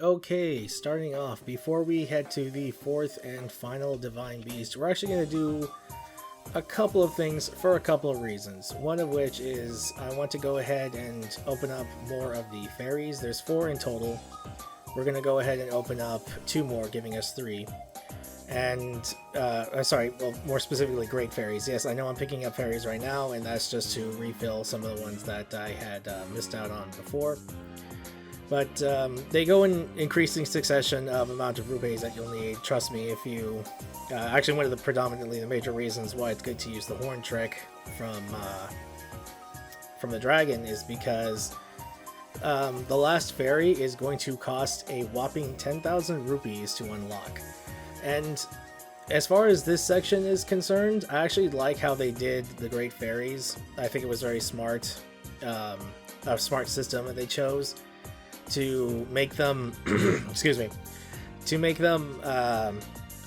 Okay, starting off, before we head to the fourth and final Divine Beast, we're actually going to do a couple of things for a couple of reasons. One of which is I want to go ahead and open up more of the fairies. There's four in total. We're going to go ahead and open up two more, giving us three. And, more specifically, great fairies. Yes, I know I'm picking up fairies right now, and that's just to refill some of the ones that I had missed out on before. But they go in increasing succession of amount of rupees that you'll need. Trust me, if you... actually, one of the major reasons why it's good to use the horn trick from the dragon is because the last fairy is going to cost a whopping 10,000 rupees to unlock. And as far as this section is concerned, I actually like how they did the great fairies. I think it was very smart, a smart system that they chose to make them excuse me, to make them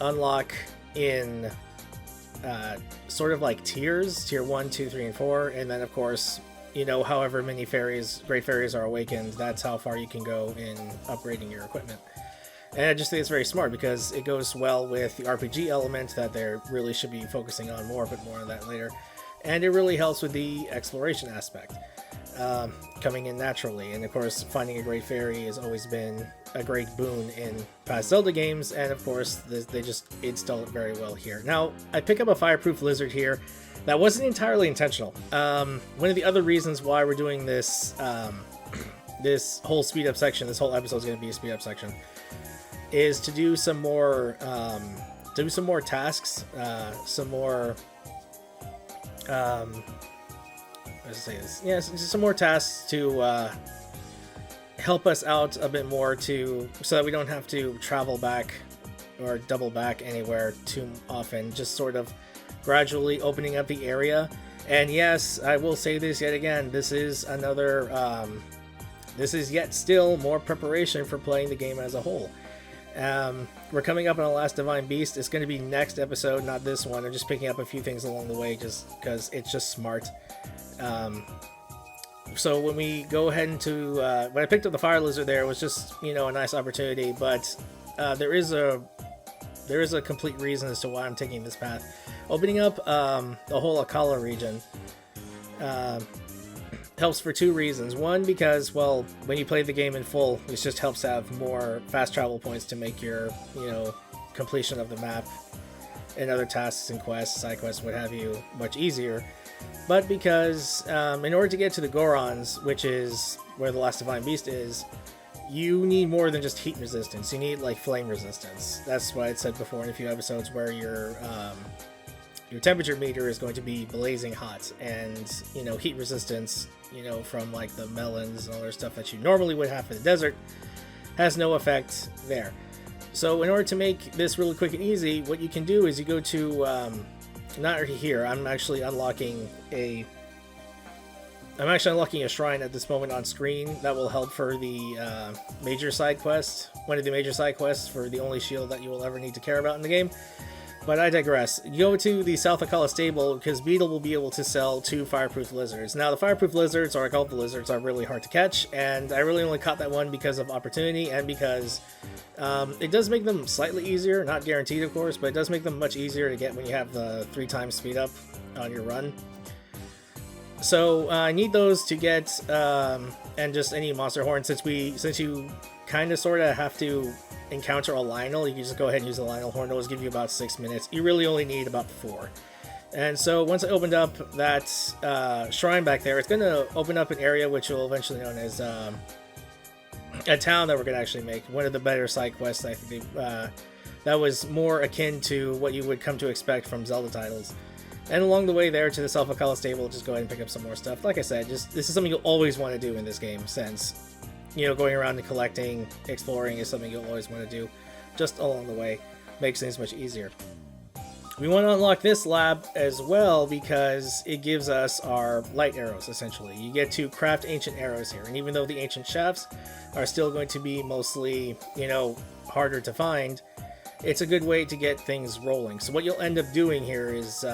unlock in sort of like tiers, tier 1, 2, 3, and 4, and then of course, you know, however many great fairies are awakened, that's how far you can go in upgrading your equipment. And I just think it's very smart because it goes well with the RPG element that they really should be focusing on more, but more on that later. And it really helps with the exploration aspect. Coming in naturally, and of course finding a great fairy has always been a great boon in past Zelda games, and of course they just install it very well here. Now I pick up a fireproof lizard here. That wasn't entirely intentional. One of the other reasons why we're doing this this whole speed up section, this whole episode is going to be a speed up section, is to do some more tasks, some more let's say this. Yes, just some more tasks to help us out a bit more, so that we don't have to travel back or double back anywhere too often. Just sort of gradually opening up the area. And yes, I will say this yet again. This is another. This is yet still more preparation for playing the game as a whole. We're coming up on the last Divine Beast. It's going to be next episode, not this one. I'm just picking up a few things along the way, just because it's just smart. So when we go ahead into when I picked up the fire lizard, there was just, you know, a nice opportunity, but there is a complete reason as to why I'm taking this path. Opening up the whole Akala region helps for two reasons. One, because, well, when you play the game in full, it just helps have more fast travel points to make your, you know, completion of the map and other tasks and quests, side quests, what have you, much easier. But because in order to get to the Gorons, which is where the last Divine Beast is, you need more than just heat resistance. You need like flame resistance. That's what I said before in a few episodes, where your temperature meter is going to be blazing hot, and, you know, heat resistance, you know, from like the melons and other stuff that you normally would have in the desert has no effect there. So in order to make this really quick and easy, what you can do is you go to not here. I'm actually unlocking a shrine at this moment on screen that will help for the major side quest. One of the major side quests for the only shield that you will ever need to care about in the game. But I digress. You go to the South Akala stable because Beetle will be able to sell 2 fireproof lizards. Now the fireproof lizards, or I call it the lizards, are really hard to catch, and I really only caught that one because of opportunity and because it does make them slightly easier, not guaranteed of course, but it does make them much easier to get when you have the 3 times speed up on your run. So I need those to get, and just any monster horn, since you kind of sort of have to encounter a Lionel, you can just go ahead and use the Lionel horn. It'll give you about 6 minutes. You really only need about 4. And so once I opened up that shrine back there, it's going to open up an area which will eventually be known as a town that we're going to actually make. One of the better side quests, I think, that was more akin to what you would come to expect from Zelda titles. And along the way there to the South Akala stable, just go ahead and pick up some more stuff. Like I said, this is something you'll always want to do in this game, since, you know, going around and collecting, exploring is something you'll always want to do. Just along the way makes things much easier. We want to unlock this lab as well because it gives us our light arrows, essentially. You get to craft ancient arrows here, and even though the ancient shafts are still going to be mostly, you know, harder to find, it's a good way to get things rolling. So what you'll end up doing here is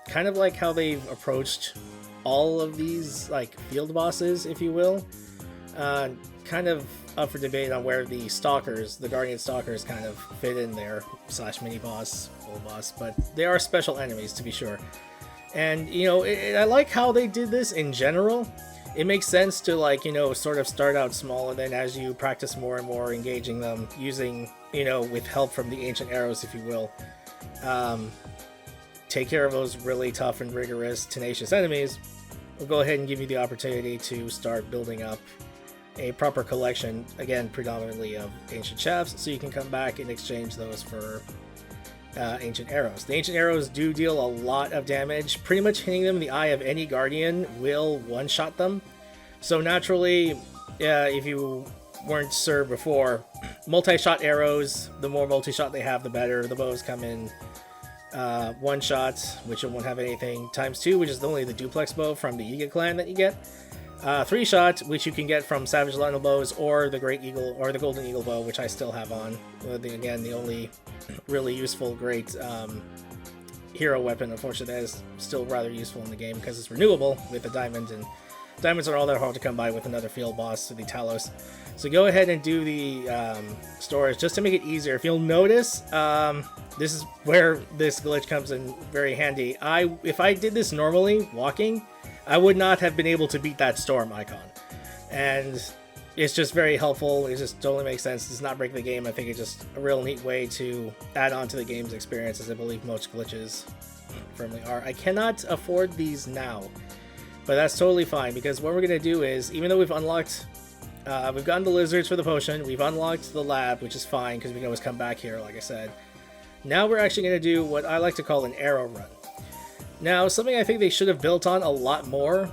kind of like how they've approached all of these like field bosses, if you will. kind of up for debate on where the Stalkers, the Guardian Stalkers, kind of fit in there, slash mini boss, full boss, but they are special enemies to be sure. And, you know, I like how they did this in general. It makes sense to, like, you know, sort of start out small, and then as you practice more and more engaging them, using, you know, with help from the ancient arrows, if you will, take care of those really tough and rigorous, tenacious enemies, will go ahead and give you the opportunity to start building up a proper collection, again, predominantly of ancient shafts, so you can come back and exchange those for ancient arrows. The ancient arrows do deal a lot of damage. Pretty much hitting them in the eye of any guardian will one-shot them. So naturally, if you weren't served before, multi-shot arrows, the more multi-shot they have, the better. The bows come in one shot, which it won't have anything, times 2, which is only the duplex bow from the Yiga clan that you get. 3 shot, which you can get from Savage Lionel bows, or the Great Eagle, or the Golden Eagle bow, which I still have on. Again, the only really useful great hero weapon, unfortunately, that is still rather useful in the game because it's renewable with the diamond, and diamonds are all that hard to come by with another field boss, the Talos. So go ahead and do the storage just to make it easier. If you'll notice, this is where this glitch comes in very handy. If I did this normally, walking, I would not have been able to beat that storm icon. And it's just very helpful. It just totally makes sense. It does not break the game. I think it's just a real neat way to add on to the game's experience, as I believe most glitches firmly are. I cannot afford these now, but that's totally fine, because what we're going to do is, even though we've unlocked, we've gotten the lizards for the potion, we've unlocked the lab, which is fine because we can always come back here, like I said. Now we're actually going to do what I like to call an arrow run. Now, something I think they should have built on a lot more,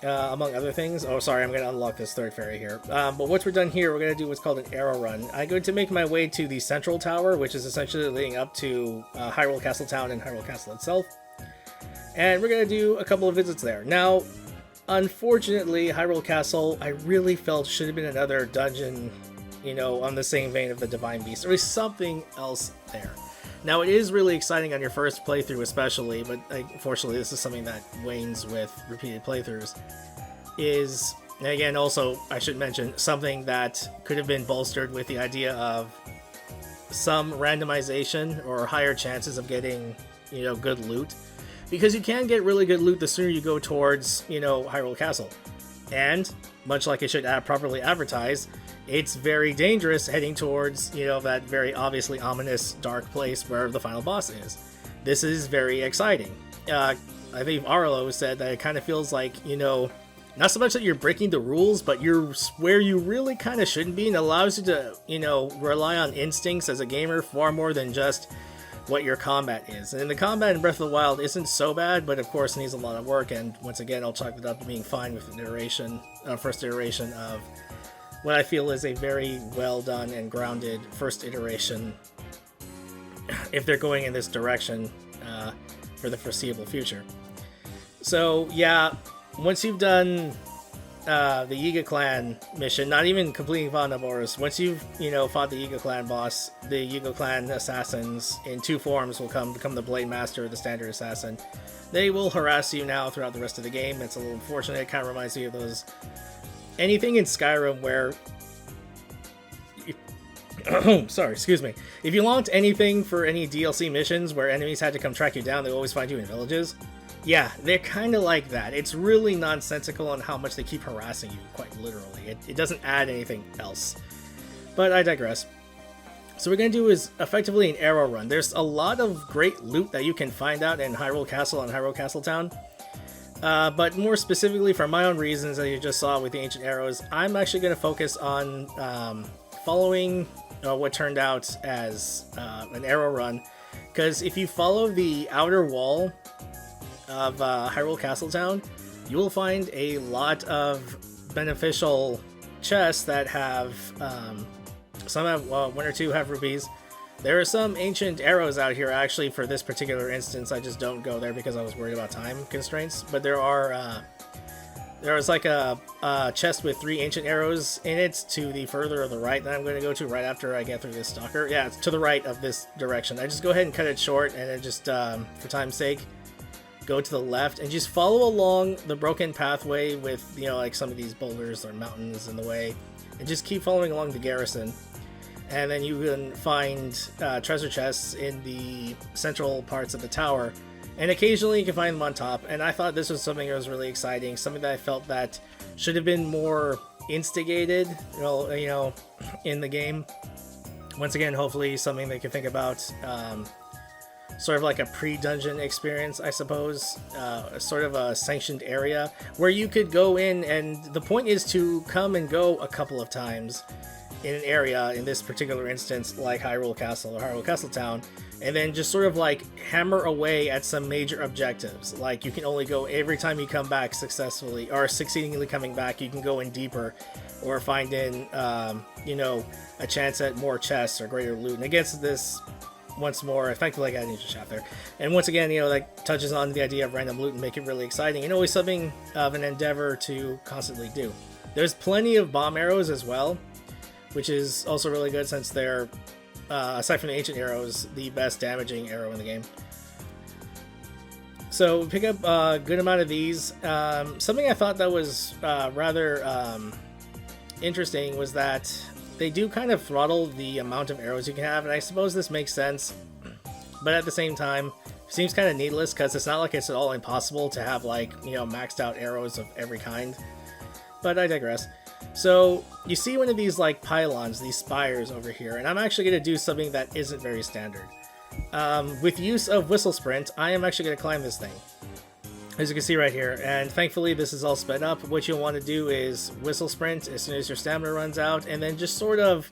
among other things. Oh, sorry, I'm going to unlock this third fairy here. But once we're done here, we're going to do what's called an arrow run. I'm going to make my way to the central tower, which is essentially leading up to Hyrule Castle Town and Hyrule Castle itself. And we're going to do a couple of visits there. Now, unfortunately, Hyrule Castle, I really felt should have been another dungeon, you know, on the same vein of the Divine Beast. There is something else there. Now, it is really exciting on your first playthrough especially, but unfortunately this is something that wanes with repeated playthroughs, is, again, also, I should mention, something that could have been bolstered with the idea of some randomization or higher chances of getting, you know, good loot. Because you can get really good loot the sooner you go towards, you know, Hyrule Castle. And, much like it should properly advertise, it's very dangerous heading towards, you know, that very obviously ominous dark place where the final boss is. This is very exciting. I think Arlo said that it kind of feels like, you know, not so much that you're breaking the rules, but you're where you really kind of shouldn't be, and allows you to, you know, rely on instincts as a gamer far more than just what your combat is. And the combat in Breath of the Wild isn't so bad, but of course needs a lot of work, and once again I'll chalk it up to being fine with an iteration, first iteration of what I feel is a very well done and grounded first iteration, if they're going in this direction for the foreseeable future. So yeah, once you've done the Yiga clan mission, not even completing Vah Naboris, once you've, you know, fought the Yiga clan boss, the Yiga clan assassins in 2 forms will become the Blade Master or the Standard Assassin. They will harass you now throughout the rest of the game. It's a little unfortunate. It kind of reminds me of those, anything in Skyrim where sorry, excuse me. If you logged anything for any DLC missions where enemies had to come track you down, they always find you in villages. Yeah, they're kind of like that. It's really nonsensical on how much they keep harassing you, quite literally. It doesn't add anything else. But I digress. So what we're going to do is effectively an arrow run. There's a lot of great loot that you can find out in Hyrule Castle and Hyrule Castle Town. But more specifically, for my own reasons, as you just saw with the Ancient Arrows, I'm actually going to focus on following what turned out as an arrow run. Because if you follow the outer wall of Hyrule Castle Town, you will find a lot of beneficial chests that have, some have, well, 1 or 2 have rubies. There are some ancient arrows out here, actually, for this particular instance. I just don't go there because I was worried about time constraints. But there are, there is like a chest with 3 ancient arrows in it to the further of the right that I'm going to go to right after I get through this stalker. Yeah, it's to the right of this direction. I just go ahead and cut it short, and then just, for time's sake, go to the left and just follow along the broken pathway with, you know, like some of these boulders or mountains in the way. and just keep following along the garrison. And then you can find treasure chests in the central parts of the tower. And occasionally you can find them on top. And I thought this was something that was really exciting. Something that I felt that should have been more instigated, in the game. Once again, hopefully something they can think about. Sort of like a pre-dungeon experience, I suppose. Sort of a sanctioned area where you could go in, and the point is to come and go a couple of times in an area, in this particular instance, like Hyrule Castle or Hyrule Castle Town, and then just sort of like hammer away at some major objectives. Like you can only go every time you come back successfully, or succeedingly coming back, you can go in deeper, or find in, a chance at more chests or greater loot. And against this, once more, effectively like I Ninja Shaft there. And once again, that touches on the idea of random loot and make it really exciting, and always something of an endeavor to constantly do. There's plenty of bomb arrows as well, which is also really good since they're, aside from the ancient arrows, the best damaging arrow in the game. So pick up a good amount of these. Something I thought that was rather interesting was that they do kind of throttle the amount of arrows you can have, and I suppose this makes sense, but at the same time, it seems kind of needless, because it's not like it's at all impossible to have, maxed out arrows of every kind. But I digress. So you see one of these pylons, these spires over here, and I'm actually going to do something that isn't very standard. With use of Whistle Sprint, I am actually going to climb this thing, as you can see right here, and thankfully this is all sped up. What you'll want to do is Whistle Sprint as soon as your stamina runs out, and then just sort of,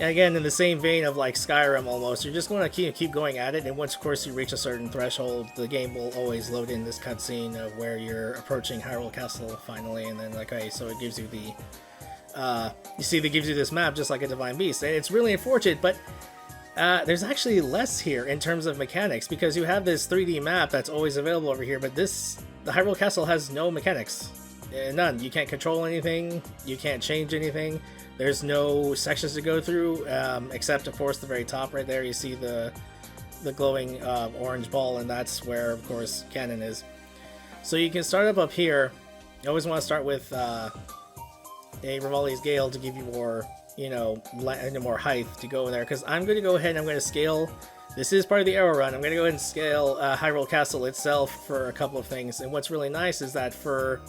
again, in the same vein of Skyrim almost, you're just going to keep going at it, and once of course you reach a certain threshold, the game will always load in this cutscene of where you're approaching Hyrule Castle finally, and then okay, so it gives you the that gives you this map just like a Divine Beast, and it's really unfortunate, but there's actually less here in terms of mechanics, because you have this 3D map that's always available over here, but the Hyrule Castle has no mechanics. None. You can't control anything, you can't change anything, there's no sections to go through, except of course the very top right there, you see the glowing orange ball, and that's where of course Ganon is. So you can start up here. You always want to start with a Revali's Gale to give you more, more height to go there, because I'm going to go ahead and I'm going to scale. This is part of the arrow run. I'm going to go ahead and scale Hyrule Castle itself for a couple of things. And what's really nice is that for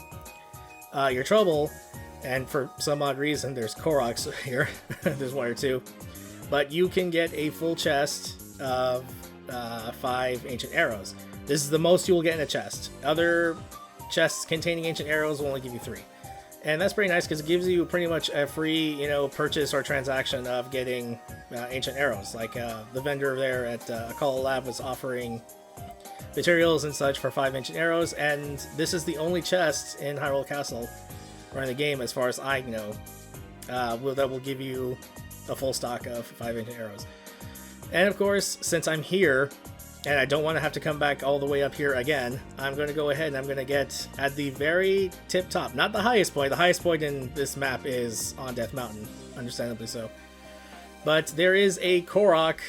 your trouble, and for some odd reason, there's Koroks here. There's one or two. But you can get a full chest of 5 ancient arrows. This is the most you will get in a chest. Other chests containing ancient arrows will only give you 3. And that's pretty nice, because it gives you pretty much a free, purchase or transaction of getting ancient arrows. Like the vendor there at Akala Lab was offering materials and such for 5 ancient arrows, and this is the only chest in Hyrule Castle, or in the game as far as I know, that will give you a full stock of 5 ancient arrows. And of course, since I'm here, and I don't want to have to come back all the way up here again, I'm going to go ahead and I'm going to get at the very tip top. Not the highest point. The highest point in this map is on Death Mountain, understandably so. But there is a Korok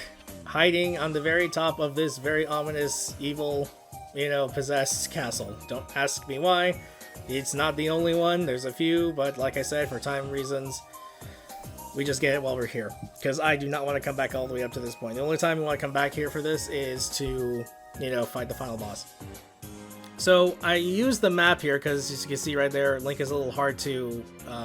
hiding on the very top of this very ominous, evil, possessed castle. Don't ask me why. It's not the only one. There's a few, but like I said, for time reasons, we just get it while we're here, because I do not want to come back all the way up to this point. The only time we want to come back here for this is to, fight the final boss. So I use the map here because, as you can see right there, Link is a little hard to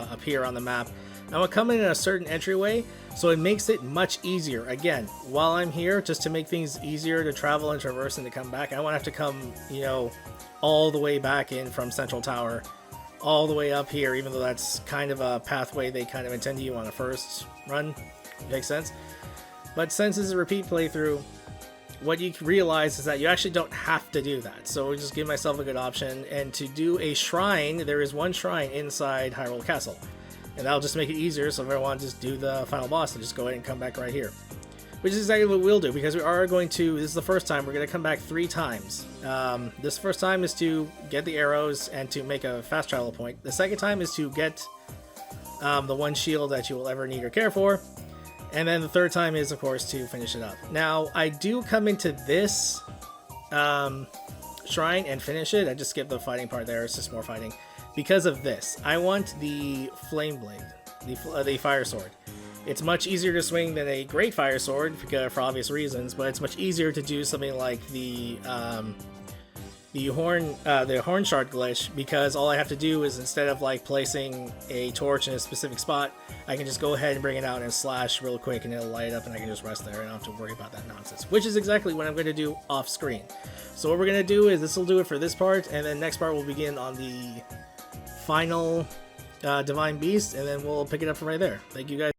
appear on the map. I'm going to come in a certain entryway, so it makes it much easier. Again, while I'm here, just to make things easier to travel and traverse and to come back, I won't have to come, all the way back in from Central Tower, all the way up here, even though that's kind of a pathway they kind of intend you on a first run. Makes sense. But since it's a repeat playthrough, what you realize is that you actually don't have to do that. So just give myself a good option, and to do a shrine, there is one shrine inside Hyrule Castle, and that'll just make it easier. So if I want to just do the final boss, I'll just go ahead and come back right here, which is exactly what we'll do, because we are going to, this is the first time, we're going to come back 3 times. This first time is to get the arrows and to make a fast travel point. The second time is to get the one shield that you will ever need or care for. And then the third time is, of course, to finish it up. Now, I do come into this shrine and finish it. I just skip the fighting part there. It's just more fighting. Because of this. I want the Flame Blade. the fire sword. It's much easier to swing than a great fire sword for obvious reasons, but it's much easier to do something like the horn shard glitch, because all I have to do is, instead of like placing a torch in a specific spot, I can just go ahead and bring it out and slash real quick and it'll light up and I can just rest there and I don't have to worry about that nonsense, which is exactly what I'm going to do off screen. So what we're going to do is, this will do it for this part, and then next part will begin on the final Divine Beast, and then we'll pick it up from right there. Thank you guys.